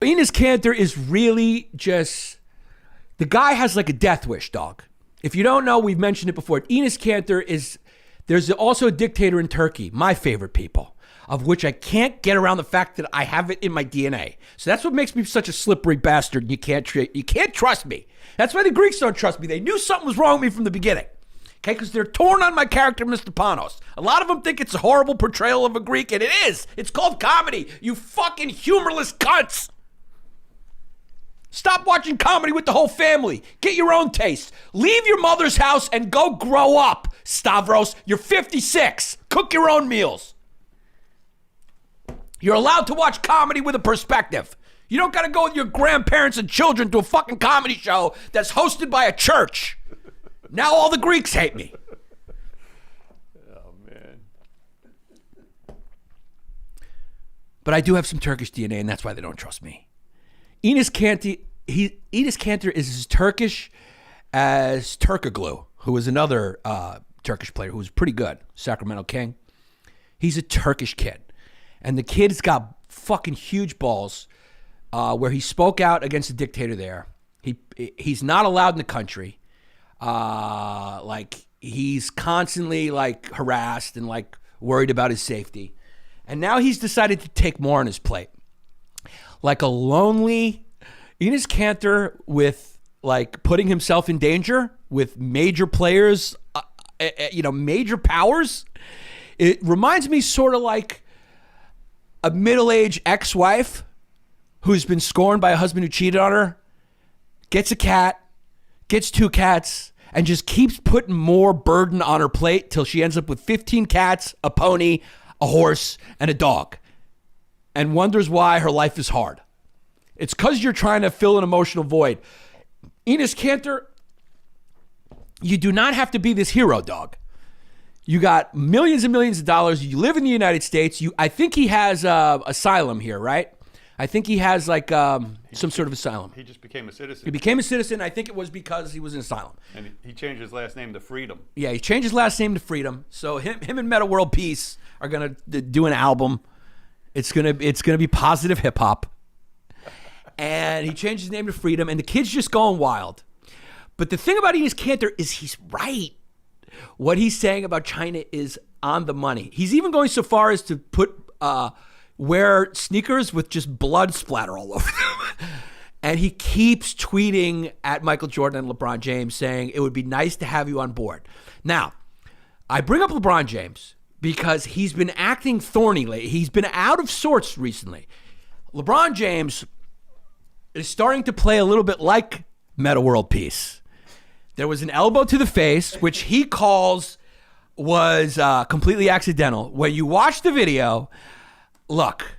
Enes Kanter is really just, the guy has like a death wish, dog. If you don't know, we've mentioned it before. Enes Kanter there's also a dictator in Turkey, my favorite people, of which I can't get around the fact that I have it in my DNA. So that's what makes me such a slippery bastard, and you can't trust me. That's why the Greeks don't trust me. They knew something was wrong with me from the beginning. Okay, because they're torn on my character, Mr. Panos. A lot of them think it's a horrible portrayal of a Greek, and it is. It's called comedy, you fucking humorless cunts. Stop watching comedy with the whole family. Get your own taste. Leave your mother's house and go grow up, Stavros. You're 56. Cook your own meals. You're allowed to watch comedy with a perspective. You don't got to go with your grandparents and children to a fucking comedy show that's hosted by a church. Now all the Greeks hate me. Oh, man. But I do have some Turkish DNA, and that's why they don't trust me. Enes Kanter is as Turkish as Turkoglu, who is another Turkish player who was pretty good, Sacramento King. He's a Turkish kid. And the kid's got fucking huge balls where he spoke out against the dictator there. He's not allowed in the country. Like he's constantly like harassed and like worried about his safety. And now he's decided to take more on his plate. Like a lonely Enes Kanter with like putting himself in danger with major players, major powers. It reminds me sort of like a middle-aged ex-wife who's been scorned by a husband who cheated on her, gets a cat, gets 2 cats, and just keeps putting more burden on her plate till she ends up with 15 cats, a pony, a horse, and a dog, and wonders why her life is hard. It's because you're trying to fill an emotional void. Enes Kanter, you do not have to be this hero, dog. You got millions and millions of dollars. You live in the United States. I think he has asylum here, right? I think he has like some sort of asylum. He just became a citizen. He became a citizen. I think it was because he was in asylum. And he changed his last name to Freedom. Yeah, he changed his last name to Freedom. So him and Meta World Peace are gonna do an album. It's gonna be positive hip hop. And he changed his name to Freedom, and the kid's just going wild. But the thing about Enes Kanter is he's right. What he's saying about China is on the money. He's even going so far as to wear sneakers with just blood splatter all over them. And he keeps tweeting at Michael Jordan and LeBron James saying, it would be nice to have you on board. Now, I bring up LeBron James because he's been acting thorny lately. He's been out of sorts recently. LeBron James is starting to play a little bit like Meta World Peace. There was an elbow to the face, which he calls was completely accidental. When you watch the video, look,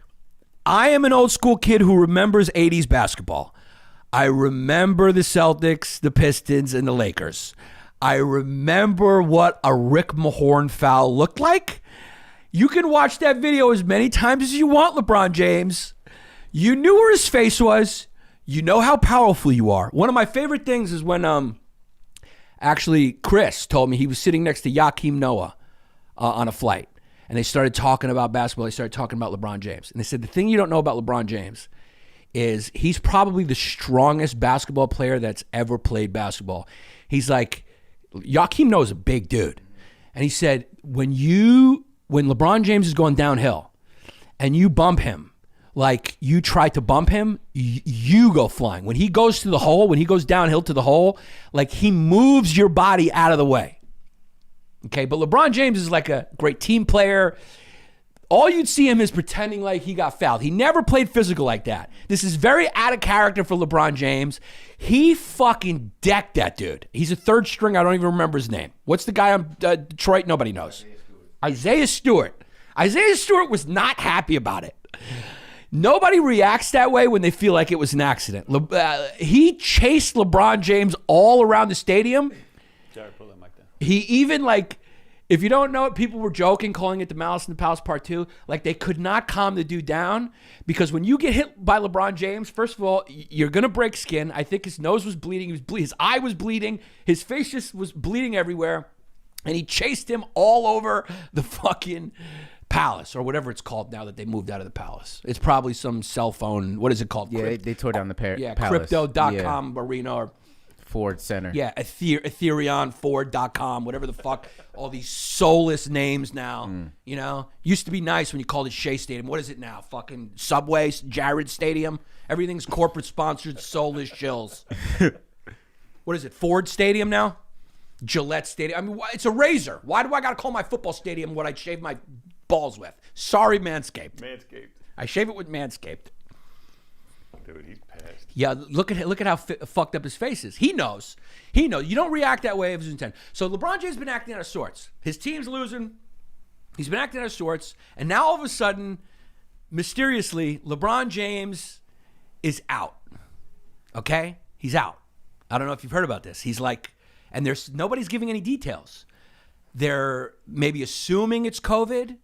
I am an old school kid who remembers 80s basketball. I remember the Celtics, the Pistons, and the Lakers. I remember what a Rick Mahorn foul looked like. You can watch that video as many times as you want, LeBron James. You knew where his face was. You know how powerful you are. One of my favorite things is when actually Chris told me he was sitting next to Joakim Noah on a flight. And they started talking about basketball. They started talking about LeBron James. And they said, the thing you don't know about LeBron James is he's probably the strongest basketball player that's ever played basketball. He's like, Joakim Noah's a big dude. And he said, when LeBron James is going downhill and you bump him, like you try to bump him, you go flying. When he goes to the hole, when he goes downhill to the hole, like he moves your body out of the way. Okay, but LeBron James is like a great team player. All you'd see him is pretending like he got fouled. He never played physical like that. This is very out of character for LeBron James. He fucking decked that dude. He's a third string. I don't even remember his name. What's the guy on Detroit? Nobody knows. Isaiah Stewart. Isaiah Stewart was not happy about it. Nobody reacts that way when they feel like it was an accident. He chased LeBron James all around the stadium. Jared, pull that mic down. He even if you don't know it, people were joking, calling it the Malice in the Palace Part 2. Like they could not calm the dude down because when you get hit by LeBron James, first of all, you're going to break skin. I think his nose was bleeding. His eye was bleeding. His face just was bleeding everywhere. And he chased him all over the fucking Palace or whatever it's called now that they moved out of the Palace. It's probably some cell phone. What is it called? Yeah, they tore down the Palace. Crypto.com arena or Ford Center. yeah, Ethereum, Ford.com, whatever the fuck. All these soulless names now. You know, used to be nice when you called it Shea Stadium. What is it now? Fucking Subway, Jared Stadium. Everything's corporate sponsored, soulless shills. What is it? Ford Stadium now? Gillette Stadium. I mean, it's a razor. Why do I got to call my football stadium what I shave my balls with? Sorry, Manscaped. Manscaped. I shave it with Manscaped. Dude, he's pissed. Yeah, look at how fucked up his face is. He knows. You don't react that way if it's intent. So LeBron James has been acting out of sorts. His team's losing. He's been acting out of sorts. And now all of a sudden, mysteriously, LeBron James is out. Okay? He's out. I don't know if you've heard about this. He's like, and nobody's giving any details. They're maybe assuming it's COVID.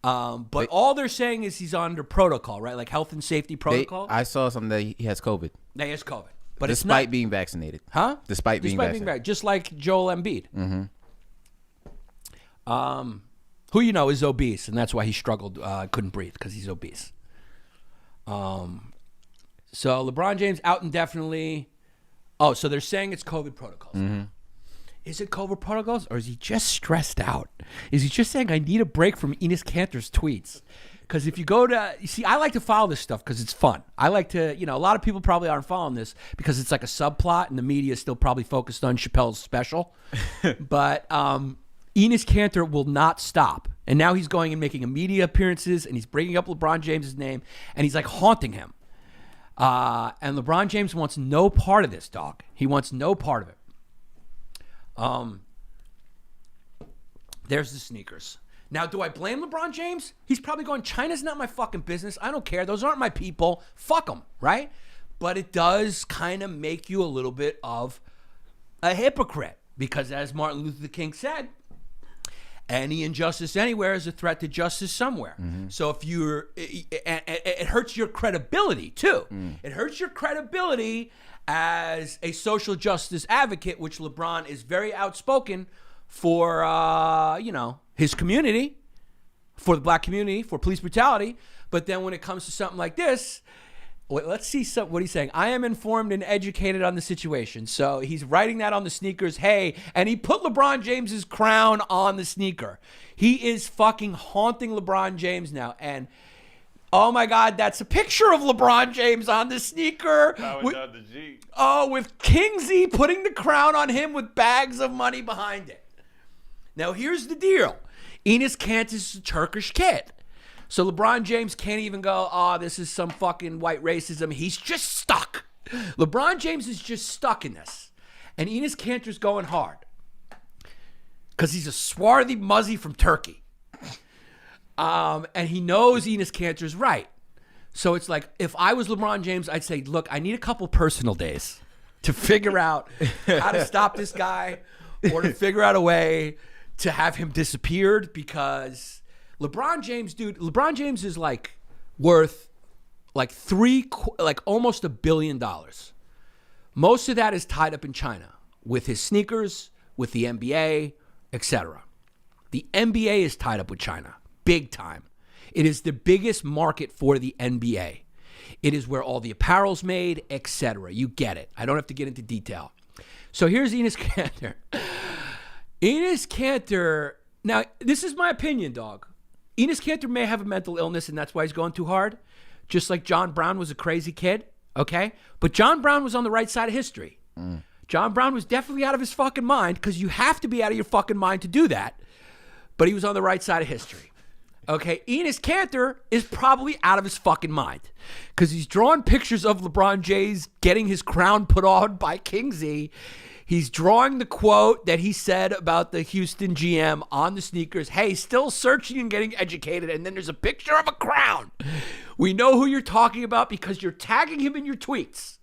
But all they're saying is he's under protocol, right? Like health and safety protocol. I saw something that he has COVID. He has COVID. But despite it's not, being vaccinated. huh? Despite being vaccinated. Just like Joel Embiid. Who you know is obese, and that's why he struggled, couldn't breathe, because he's obese. So LeBron James out indefinitely. Oh, so they're saying it's COVID protocols. Is it COVID protocols, or is he just stressed out? Is he just saying, I need a break from Enes Kanter's tweets? Because if you go to, you see, I like to follow this stuff because it's fun. I like to, a lot of people probably aren't following this because it's like a subplot and the media is still probably focused on Chappelle's special. But Enes Kanter will not stop. And now he's going and making media appearances and he's bringing up LeBron James' name and he's like haunting him. And LeBron James wants no part of this, dog. He wants no part of it. There's the sneakers. Now, do I blame LeBron James? He's probably going, China's not my fucking business. I don't care. Those aren't my people. Fuck them, right? But it does kind of make you a little bit of a hypocrite because, as Martin Luther King said, any injustice anywhere is a threat to justice somewhere. So if it hurts your credibility too. It hurts your credibility as a social justice advocate, which LeBron is very outspoken for, his community, for the black community, for police brutality. But then when it comes to something like this, let's see what he's saying. I am informed and educated on the situation. So he's writing that on the sneakers. Hey, and he put LeBron James's crown on the sneaker. He is fucking haunting LeBron James now. And oh my God, that's a picture of LeBron James on the sneaker. With Kingsley putting the crown on him with bags of money behind it. Now here's the deal. Enes Kanter is a Turkish kid. So LeBron James can't even go, this is some fucking white racism. He's just stuck. LeBron James is just stuck in this. And Enes Kanter's going hard. Because he's a swarthy muzzy from Turkey. And he knows Enes Kanter's right. So it's like, if I was LeBron James, I'd say, look, I need a couple personal days to figure out how to stop this guy or to figure out a way to have him disappeared because LeBron James is like worth like almost $1 billion. Most of that is tied up in China with his sneakers, with the NBA, etc. The NBA is tied up with China, big time. It is the biggest market for the NBA. It is where all the apparel's made, etc. You get it. I don't have to get into detail. So here's Enes Kanter. Enes Kanter, now this is my opinion, dog. Enes Kanter may have a mental illness and that's why he's going too hard. Just like John Brown was a crazy kid, okay? But John Brown was on the right side of history. John Brown was definitely out of his fucking mind because you have to be out of your fucking mind to do that. But he was on the right side of history. Okay, Enes Kanter is probably out of his fucking mind because he's drawing pictures of LeBron James getting his crown put on by Kingsley. He's drawing the quote that he said about the Houston GM on the sneakers. Hey, still searching and getting educated. And then there's a picture of a crown. We know who you're talking about because you're tagging him in your tweets.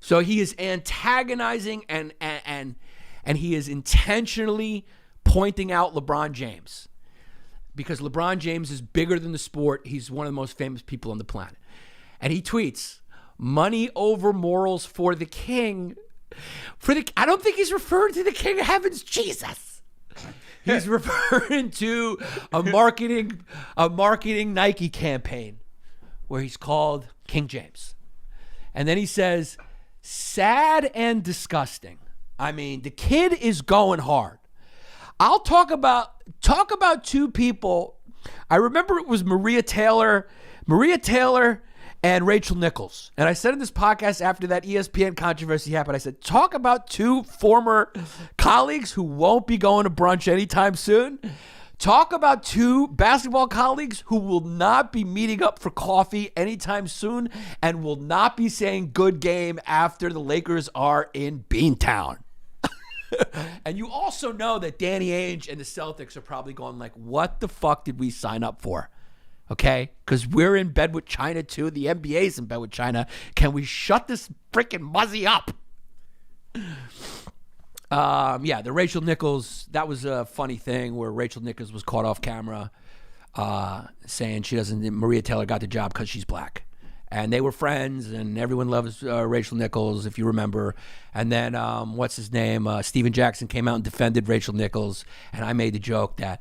So he is antagonizing and he is intentionally pointing out LeBron James. Because LeBron James is bigger than the sport. He's one of the most famous people on the planet. And he tweets, money over morals for the king. I don't think he's referring to the King of Heaven's Jesus. He's referring to a marketing Nike campaign where he's called King James. And then he says, sad and disgusting. I mean, the kid is going hard. I'll talk about two people. I remember it was Maria Taylor and Rachel Nichols. And I said in this podcast after that ESPN controversy happened, I said, talk about two former colleagues who won't be going to brunch anytime soon. Talk about two basketball colleagues who will not be meeting up for coffee anytime soon and will not be saying good game after the Lakers are in Beantown. And you also know that Danny Ainge and the Celtics are probably going like, what the fuck did we sign up for? Okay? Because we're in bed with China too. The NBA's in bed with China. Can we shut this freaking muzzy up? Yeah, the Rachel Nichols, that was a funny thing where Rachel Nichols was caught off camera saying Maria Taylor got the job because she's black. And they were friends, and everyone loves Rachel Nichols, if you remember. And then, what's his name? Steven Jackson came out and defended Rachel Nichols. And I made the joke that,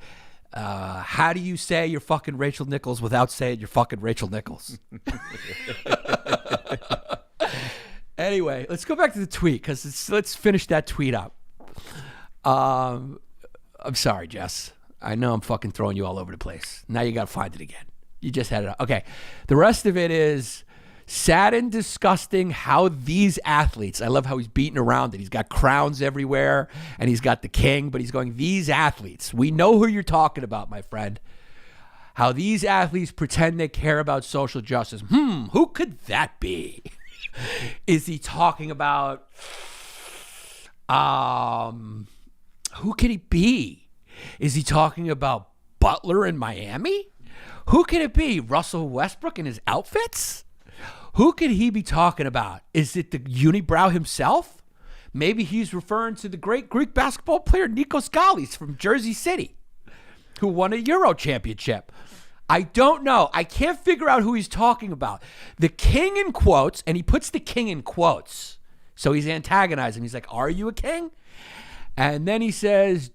how do you say you're fucking Rachel Nichols without saying you're fucking Rachel Nichols? Anyway, let's go back to the tweet, because let's finish that tweet up. I'm sorry, Jess. I know I'm fucking throwing you all over the place. Now you got to find it again. You just had it up. Okay. The rest of it is sad and disgusting how these athletes, I love how he's beating around it. He's got crowns everywhere and he's got the king, but he's going, these athletes, we know who you're talking about, my friend. How these athletes pretend they care about social justice. Who could that be? Is he talking about, who could he be? Is he talking about Butler in Miami? Who could it be? Russell Westbrook in his outfits? Who could he be talking about? Is it the unibrow himself? Maybe he's referring to the great Greek basketball player Nikos Galis from Jersey City, who won a Euro championship. I don't know. I can't figure out who he's talking about. The king in quotes, and he puts the king in quotes. So he's antagonizing. He's like, are you a king? And then he says,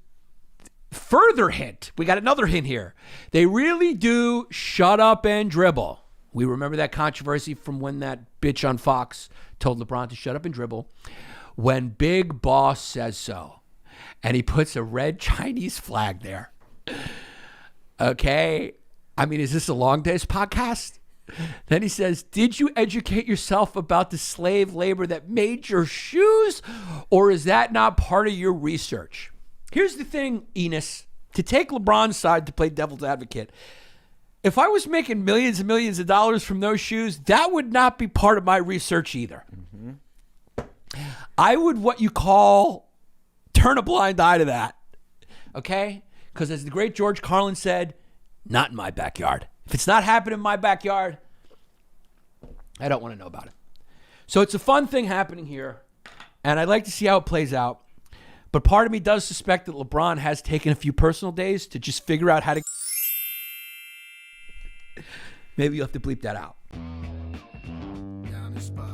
further hint. We got another hint here. They really do shut up and dribble. We remember that controversy from when that bitch on Fox told LeBron to shut up and dribble. When Big Boss says so. And he puts a red Chinese flag there. Okay. I mean, is this a Long Days podcast? Then he says, did you educate yourself about the slave labor that made your shoes? Or is that not part of your research? Here's the thing, Enes, to take LeBron's side to play devil's advocate. If I was making millions and millions of dollars from those shoes, that would not be part of my research either. Mm-hmm. I would what you call turn a blind eye to that. Okay? Because as the great George Carlin said, not in my backyard. If it's not happening in my backyard, I don't want to know about it. So it's a fun thing happening here, and I'd like to see how it plays out. But part of me does suspect that LeBron has taken a few personal days to just figure out how to... Maybe you'll have to bleep that out. Yannis Pappas.